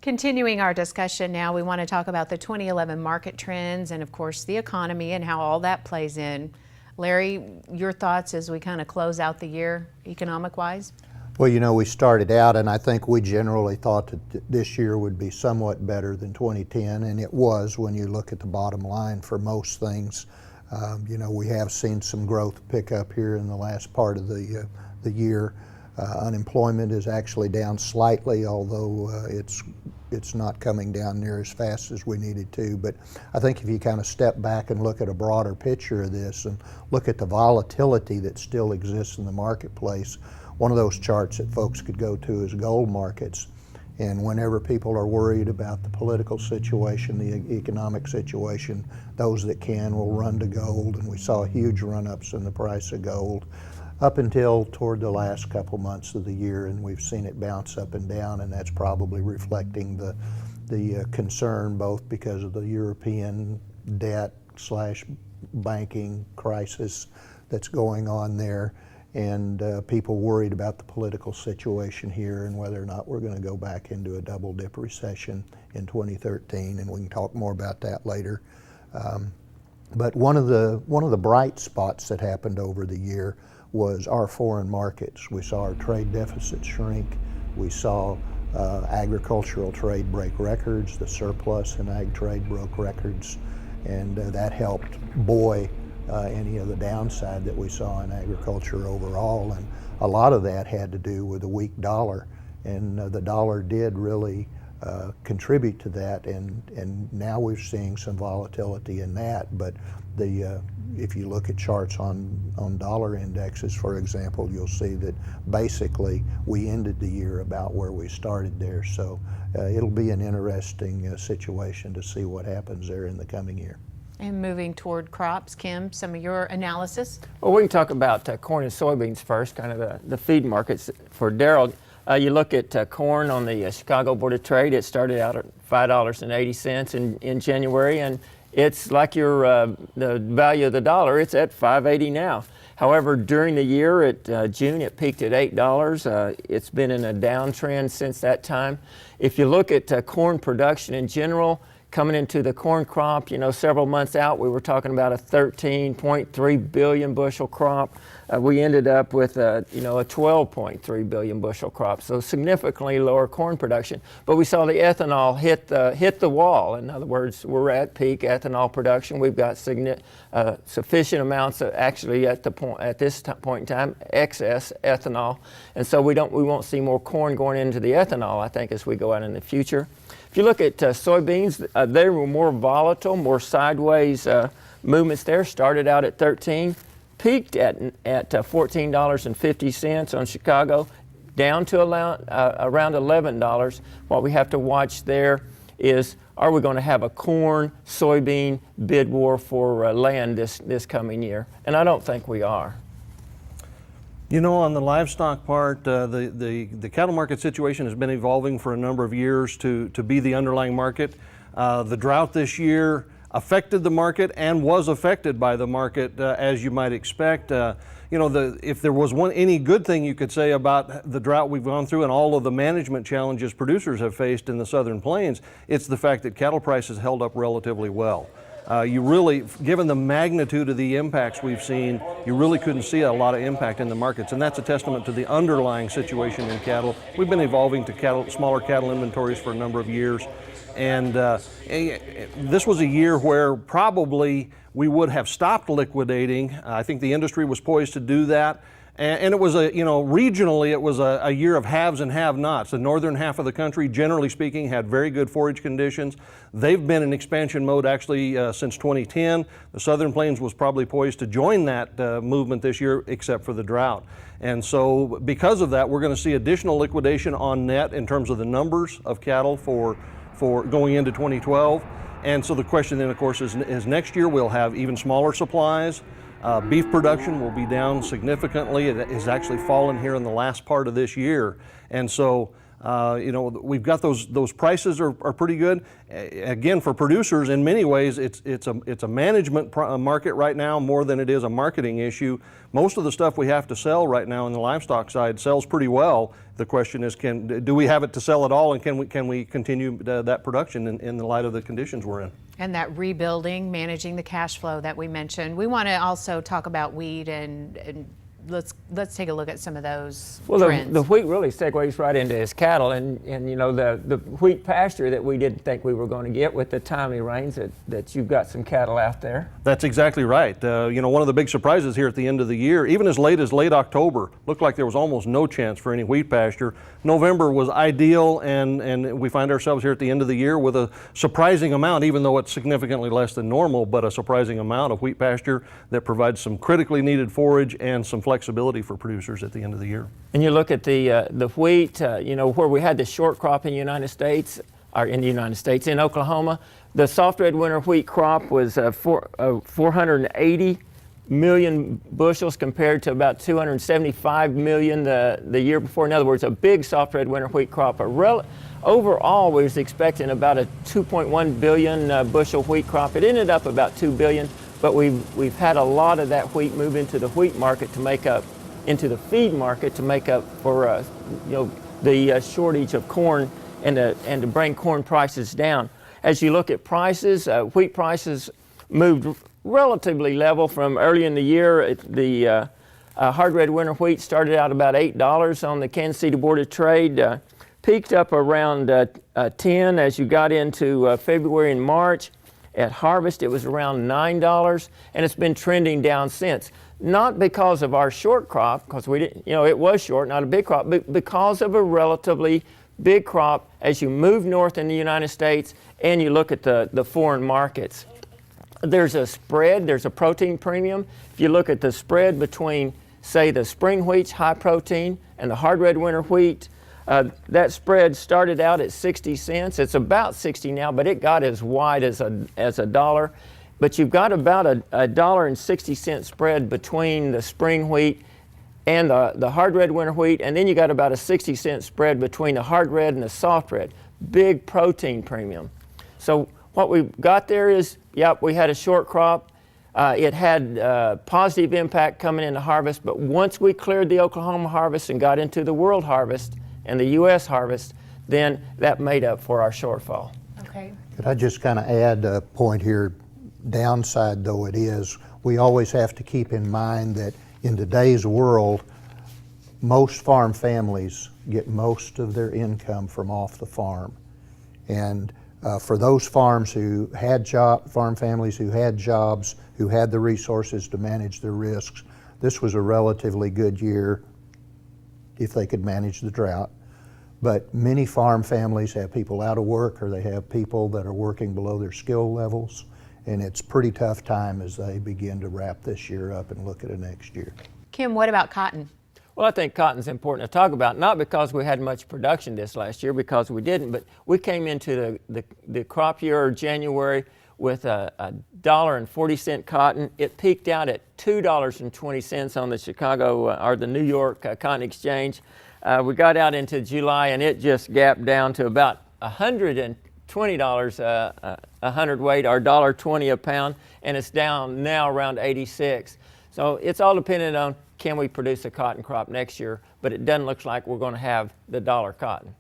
Continuing our discussion now, we want to talk about the 2011 market trends and, of course, the economy and how all that plays in. Larry, your thoughts as we kind of close out the year economic-wise? Well, you know, we started out, and I think we generally thought that this year would be somewhat better than 2010, and it was when you look at the bottom line for most things. You know, we have seen some growth pick up here in the last part of the year. Unemployment is actually down slightly, although it's not coming down near as fast as we needed to. But I think if you kind of step back and look at a broader picture of this and look at the volatility that still exists in the marketplace, one of those charts that folks could go to is gold markets. And whenever people are worried about the political situation, the economic situation, those that can will run to gold. And we saw huge run-ups in the price of gold up until toward the last couple months of the year, and we've seen it bounce up and down, and that's probably reflecting the concern both because of the European debt / banking crisis that's going on there, and people worried about the political situation here and whether or not we're going to go back into a double dip recession in 2013, and we can talk more about that later. But one of the bright spots that happened over the year was our foreign markets. We saw our trade deficit shrink. We saw agricultural trade break records. The surplus in ag trade broke records, and that helped buoy any of the downside that we saw in agriculture overall. And a lot of that had to do with the weak dollar, and the dollar did really contribute to that, and now we're seeing some volatility in that. But if you look at charts on dollar indexes, for example, you'll see that basically we ended the year about where we started there. So it'll be an interesting situation to see what happens there in the coming year. And moving toward crops, Kim, some of your analysis? Well, we can talk about corn and soybeans first, kind of the feed markets for Derrell. You look at corn on the Chicago Board of Trade. It started out at $5.80 in January, and it's like the value of the dollar. It's at $5.80 now. However, during the year, at June, it peaked at $8. It's been in a downtrend since that time. If you look at corn production in general, coming into the corn crop, you know, several months out, we were talking about a 13.3 billion bushel crop. We ended up with a 12.3 billion bushel crop, so significantly lower corn production. But we saw the ethanol hit the wall. In other words, we're at peak ethanol production. We've got sufficient amounts of, actually at this point in time, excess ethanol, and so we won't see more corn going into the ethanol, I think, as we go out in the future. If you look at soybeans, they were more volatile, more sideways movements there. Started out at 13, peaked at $14.50 on Chicago, down to around $11. What we have to watch there is, are we going to have a corn-soybean bid war for land this coming year? And I don't think we are. You know, on the livestock part, the cattle market situation has been evolving for a number of years to be the underlying market. The drought this year affected the market and was affected by the market, as you might expect. You know, if there was any good thing you could say about the drought we've gone through and all of the management challenges producers have faced in the Southern Plains, it's the fact that cattle prices held up relatively well. You really, given the magnitude of the impacts we've seen, you really couldn't see a lot of impact in the markets, and that's a testament to the underlying situation in cattle. We've been evolving to smaller cattle inventories for a number of years, and this was a year where probably we would have stopped liquidating. I think the industry was poised to do that. And it was regionally, it was a year of haves and have-nots. The northern half of the country, generally speaking, had very good forage conditions. They've been in expansion mode actually since 2010. The Southern Plains was probably poised to join that movement this year, except for the drought. And so because of that, we're going to see additional liquidation on net in terms of the numbers of cattle for going into 2012. And so the question then, of course, is next year we'll have even smaller supplies. Beef production will be down significantly. It has actually fallen here in the last part of this year. And so We've got those prices are pretty good. Again, for producers, in many ways, it's a management market right now more than it is a marketing issue. Most of the stuff we have to sell right now in the livestock side sells pretty well. The question is, do we have it to sell at all, and can we continue that production in the light of the conditions we're in? And that rebuilding, managing the cash flow that we mentioned. We want to also talk about wheat and let's take a look at some of those trends. The wheat really segues right into his cattle, and the wheat pasture that we didn't think we were going to get with the timely rains, that you've got some cattle out there. That's exactly right. One of the big surprises here at the end of the year, even as late October, looked like there was almost no chance for any wheat pasture. November was ideal, and we find ourselves here at the end of the year with a surprising amount, even though it's significantly less than normal, but a surprising amount of wheat pasture that provides some critically needed forage and some flexibility for producers at the end of the year. And you look at the wheat, where we had the short crop in the United States, in Oklahoma, the soft red winter wheat crop was 480 million bushels compared to about 275 million the year before. In other words, a big soft red winter wheat crop. Overall, we was expecting about a 2.1 billion bushel wheat crop. It ended up about 2 billion, but we've had a lot of that wheat move into the wheat market to make up, into the feed market to make up for the shortage of corn and to bring corn prices down. As you look at prices, wheat prices moved relatively level from early in the year. The hard red winter wheat started out about $8 on the Kansas City Board of Trade, peaked up around 10 as you got into February and March. At harvest, it was around $9, and it's been trending down since. Not because of our short crop, because we didn't, it was short, not a big crop, but because of a relatively big crop as you move north in the United States and you look at the foreign markets. There's a spread, there's a protein premium. If you look at the spread between, say, the spring wheat's high protein and the hard red winter wheat, that spread started out at 60 cents. It's about 60 now, but it got as wide as a dollar. But you've got about a $1.60 spread between the spring wheat and the hard red winter wheat, and then you got about a 60-cent spread between the hard red and the soft red. Big protein premium. So what we've got there is, we had a short crop. It had positive impact coming into harvest, but once we cleared the Oklahoma harvest and got into the world harvest and the U.S. harvest, then that made up for our shortfall. Okay. Could I just kind of add a point here? Downside though it is, we always have to keep in mind that in today's world, most farm families get most of their income from off the farm. And for those farm families who had jobs, who had the resources to manage their risks, this was a relatively good year if they could manage the drought. But many farm families have people out of work, or they have people that are working below their skill levels. And it's a pretty tough time as they begin to wrap this year up and look at the next year. Kim, what about cotton? Well, I think cotton's important to talk about, not because we had much production this last year, because we didn't, but we came into the crop year, January, with a $1.40 cotton. It peaked out at $2.20 on the Chicago or the New York Cotton Exchange. We got out into July and it just gapped down to about $120 a hundredweight, or $1.20 a pound, and it's down now around 86. So it's all dependent on, can we produce a cotton crop next year, but it doesn't look like we're going to have the dollar cotton.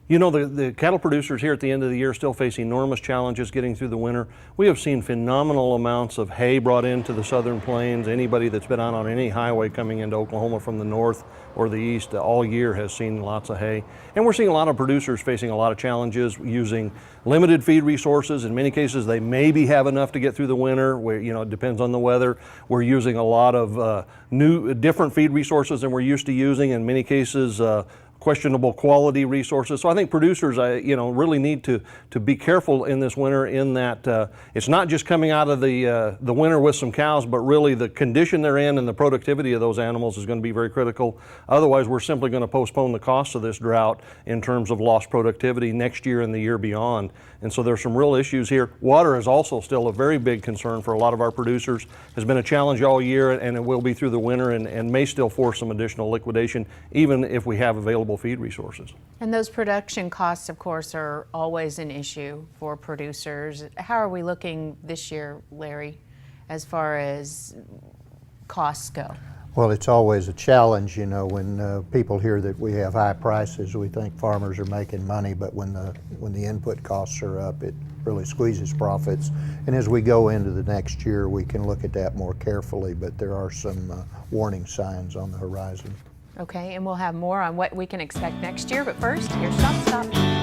The cattle producers here at the end of the year still face enormous challenges getting through the winter. We have seen phenomenal amounts of hay brought into the southern plains. Anybody that's been out on any highway coming into Oklahoma from the north or the east all year has seen lots of hay. And we're seeing a lot of producers facing a lot of challenges using limited feed resources. In many cases, they maybe have enough to get through the winter, where it depends on the weather. We're using a lot of different feed resources than we're used to using. In many cases, questionable quality resources. So I think producers, really need to be careful in this winter, in that it's not just coming out of the winter with some cows, but really the condition they're in and the productivity of those animals is going to be very critical. Otherwise, we're simply going to postpone the cost of this drought in terms of lost productivity next year and the year beyond. And so there's some real issues here. Water is also still a very big concern for a lot of our producers. Has been a challenge all year, and it will be through the winter, and may still force some additional liquidation, even if we have available available feed resources. And those production costs, of course, are always an issue for producers. How are we looking this year, Larry, as far as costs go? Well, it's always a challenge, you know, when people hear that we have high prices, we think farmers are making money, but when the input costs are up, it really squeezes profits. And as we go into the next year, we can look at that more carefully, but there are some warning signs on the horizon. Okay, and we'll have more on what we can expect next year, but first, here's Stop Stop.